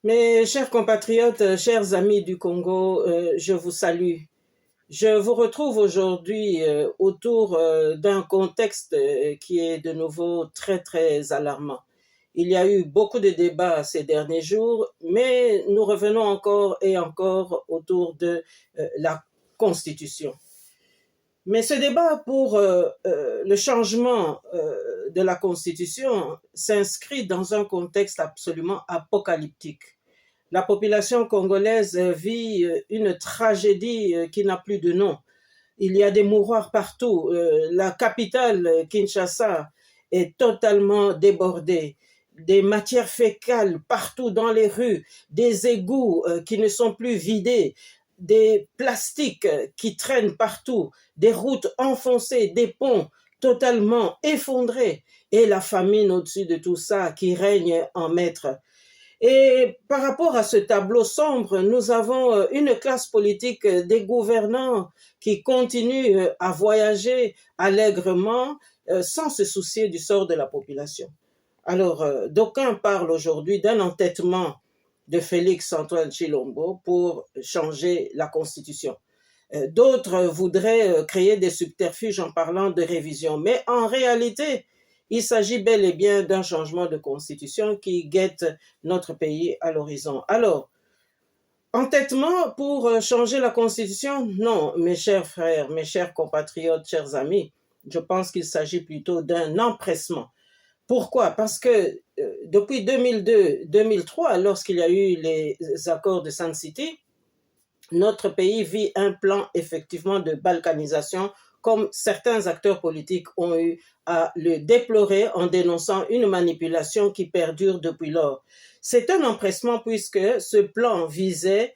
Mes chers compatriotes, chers amis du Congo, je vous salue. Je vous retrouve aujourd'hui autour d'un contexte qui est de nouveau très très alarmant. Il y a eu beaucoup de débats ces derniers jours, mais nous revenons encore et encore autour de la Constitution. Mais ce débat pour le changement de la Constitution s'inscrit dans un contexte absolument apocalyptique. La population congolaise vit une tragédie qui n'a plus de nom. Il y a des mouroirs partout. La capitale, Kinshasa, est totalement débordée. Des matières fécales partout dans les rues, des égouts qui ne sont plus vidés, des plastiques qui traînent partout, des routes enfoncées, des ponts totalement effondrés et la famine au-dessus de tout ça qui règne en maître. Et par rapport à ce tableau sombre, nous avons une classe politique des gouvernants qui continuent à voyager allègrement sans se soucier du sort de la population. Alors, d'aucuns parlent aujourd'hui d'un entêtement de Félix Antoine Tshilombo pour changer la Constitution. D'autres voudraient créer des subterfuges en parlant de révision. Mais en réalité, il s'agit bel et bien d'un changement de constitution qui guette notre pays à l'horizon. Alors, entêtement pour changer la constitution? Non, mes chers frères, mes chers compatriotes, chers amis, je pense qu'il s'agit plutôt d'un empressement. Pourquoi? Parce que depuis 2002-2003, lorsqu'il y a eu les accords de Sun City, notre pays vit un plan effectivement de balkanisation, comme certains acteurs politiques ont eu à le déplorer en dénonçant une manipulation qui perdure depuis lors. C'est un empressement puisque ce plan visait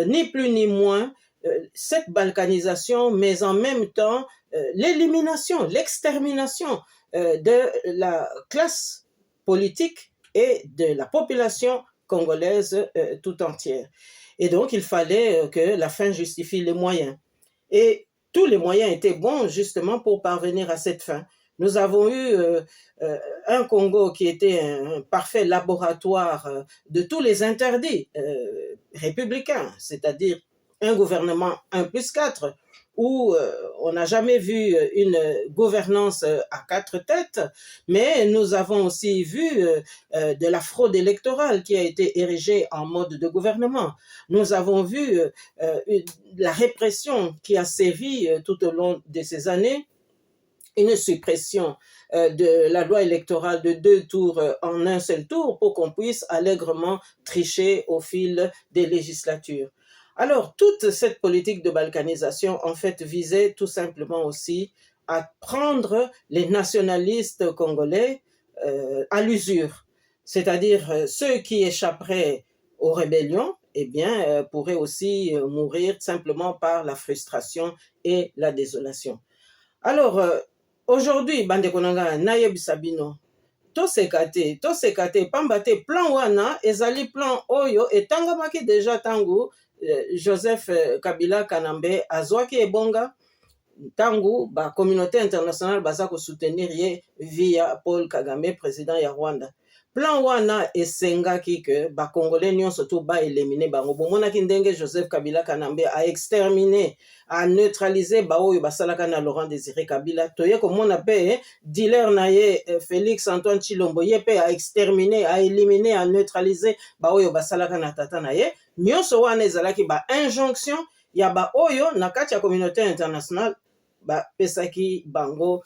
ni plus ni moins cette balkanisation, mais en même temps l'élimination, l'extermination de la classe politique et de la population congolaise tout entière. Et donc, il fallait que la fin justifie les moyens. Et tous les moyens étaient bons justement pour parvenir à cette fin. Nous avons eu un Congo qui était un parfait laboratoire de tous les interdits républicains, c'est-à-dire un gouvernement 1+4, où on n'a jamais vu une gouvernance à 4 têtes, mais nous avons aussi vu de la fraude électorale qui a été érigée en mode de gouvernement. Nous avons vu la répression qui a sévi tout au long de ces années, une suppression de la loi électorale de 2 tours en un seul tour pour qu'on puisse allègrement tricher au fil des législatures. Alors, toute cette politique de balkanisation, en fait, visait tout simplement aussi à prendre les nationalistes congolais à l'usure. C'est-à-dire, ceux qui échapperaient aux rébellions, eh bien, pourraient aussi mourir simplement par la frustration et la désolation. Alors, aujourd'hui, Bande Konanga, Nayeb Sabino, tosekate pamba te plan wana ezali plan oyo etangamaki deja tangu Joseph Kabila Kanambe azwaki ebonga tangu ba communauté internationale baza ko soutenir ye via Paul Kagame président ya Rwanda. Plan wana esengaki ke ba congolais nyonso to ba éliminer bango bomonaki ndenge Joseph Kabila Kanambe a exterminé, a neutralisé ba oyo basalaka na Laurent Désiré Kabila, toye komona pe dealer na ye Félix Antoine Tshilombo ye pe a exterminé, a éliminé, a neutralisé ba oyo basalaka na tata na ye. Nyonso wana ezalaki ba injonction ya ba oyo na kati ya communauté internationale ba pesaki bango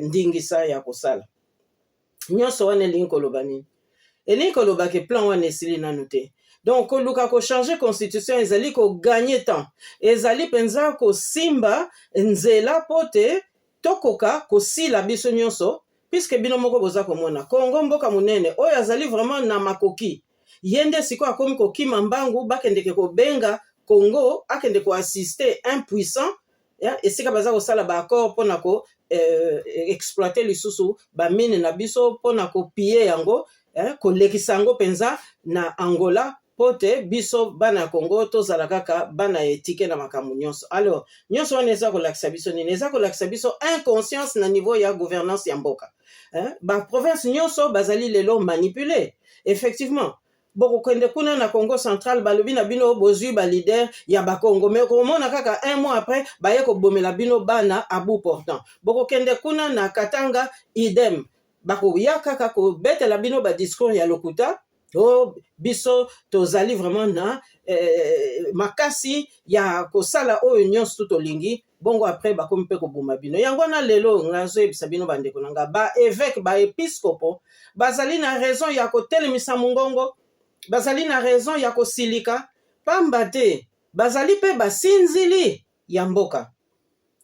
ndingisa ya kosala. Nyonso wana elingi koloba nini? Elingi koloba ke plan wana esili nanu te. Donc koluka ko changer constitution ezali ko gagner temps, ezali penza ko simba nzela pote tokoka ko sila biso nyonso, puisque bino moko boza komona Congo mboka munene oyo azali vraiment na makoki. Yende siko akomi ko kima mbangu bakendeke ko benga Congo akende ko assister impuissant esika baza kosala ba accord pona ko exploiter lisusu ba mine na biso pona ko piller yango kolekisa yango penza na Angola pote biso bana Congo tozala kaka bana etike na makambo nyonso. Alors nyonso wana eza kolakisa biso nini? Eza kolakisa biso inconscience na niveau ya gouvernance ya mboka. Ba province nyonso bazali lelo manipulé. Effectivement, bokokende kuna na Congo central balobi na bino bozwi ba leader ya ba Congo mais komona kaka un mois après baye ko bomela bino bana à bout portant bokokende kuna na Katanga idem bakoya kaka ko betela bino ba discours ya lokuta oh biso tozali vraiment na makasi ya kosala oyo nyonso tolingi bongo après bakomi mpe koboma bino yango na lelo nazoyebisa bino bandeko na nga ba évêque ba épiscopo bazali na raison ya kotelemisa mongongo bazali na raison ya kosilika pamba te bazali mpe basinzili ya mboka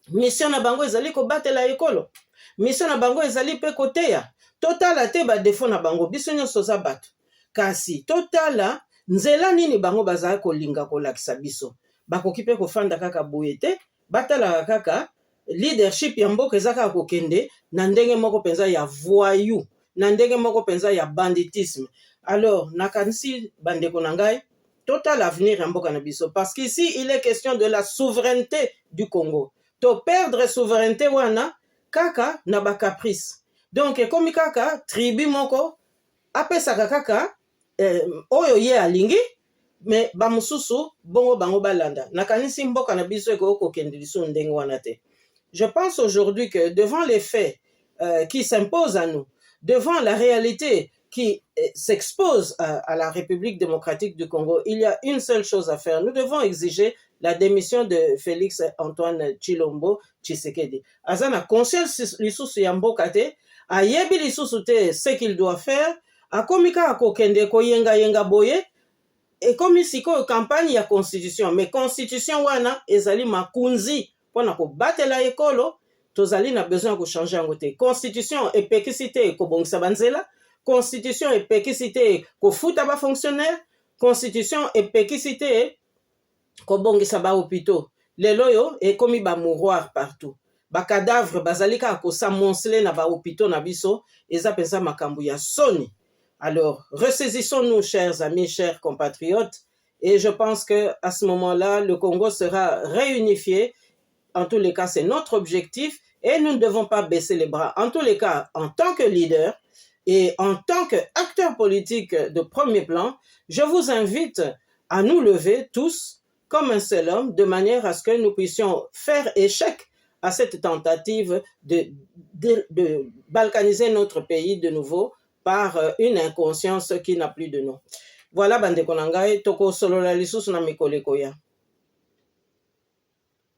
mission na bango ezali kobatela ekolo mission na bango ezali mpe koteya totala te badefo na bango biso nyonso toza bato kasi totala nzela nini bango bazali kolinga kolakisa biso bakoki mpe kofanda kaka boye te batalaka kaka leadership ya mboka eza kaka kokende na ndenge moko mpenza ya voyou na ndenge moko mpenza ya banditisme alors nakanisi bandeko na ngai total avenir ya mboka na biso parce qu'ici il est question de la souveraineté du Congo to perdre souveraineté wana kaka na ba caprice donc ekomi kaka tribu moko apesaka kaka oyo ye alingi mais bamususu bongo bango balanda nakanisi mboka na biso eko kokende liso ndenge wana te. Je pense aujourd'hui que devant les faits qui s'imposent à nous, devant la réalité qui s'expose à la République démocratique du Congo, il y a une seule chose à faire. Nous devons exiger la démission de Félix Antoine Tshilombo Tshisekedi. Azana conscience lisusu ya mboka te, ayebi lisusu te ce qu'il doit faire, akomika akokende koyenga yenga boye, ekomi sikoyo campagne ya constitution, mais constitution wana ezali makunzi pona ko batela ekolo, tozali na besoin ko changer yango te. Constitution epekisi te kobongisa banzela, constitution epekisi te kofuta ba fonctionnaire, constitution epekisi te kobongisa ba hôpitaux. Lelo yo ekomi ba mouroir partout. Ba cadavre bazali ka ko s'amonceler na ba hôpitaux na biso, eza pensa makambu ya soni. Alors, ressaisissons-nous, chers amis, chers compatriotes, et je pense qu'à ce moment-là, le Congo sera réunifié. En tous les cas, c'est notre objectif, et nous ne devons pas baisser les bras. En tous les cas, en tant que leader et en tant qu'acteur politique de premier plan, je vous invite à nous lever tous comme un seul homme, de manière à ce que nous puissions faire échec à cette tentative de balkaniser notre pays de nouveau, par une inconscience qui n'a plus de nom. Voilà, bande konangai, toko solo la lisusu na mikole koya.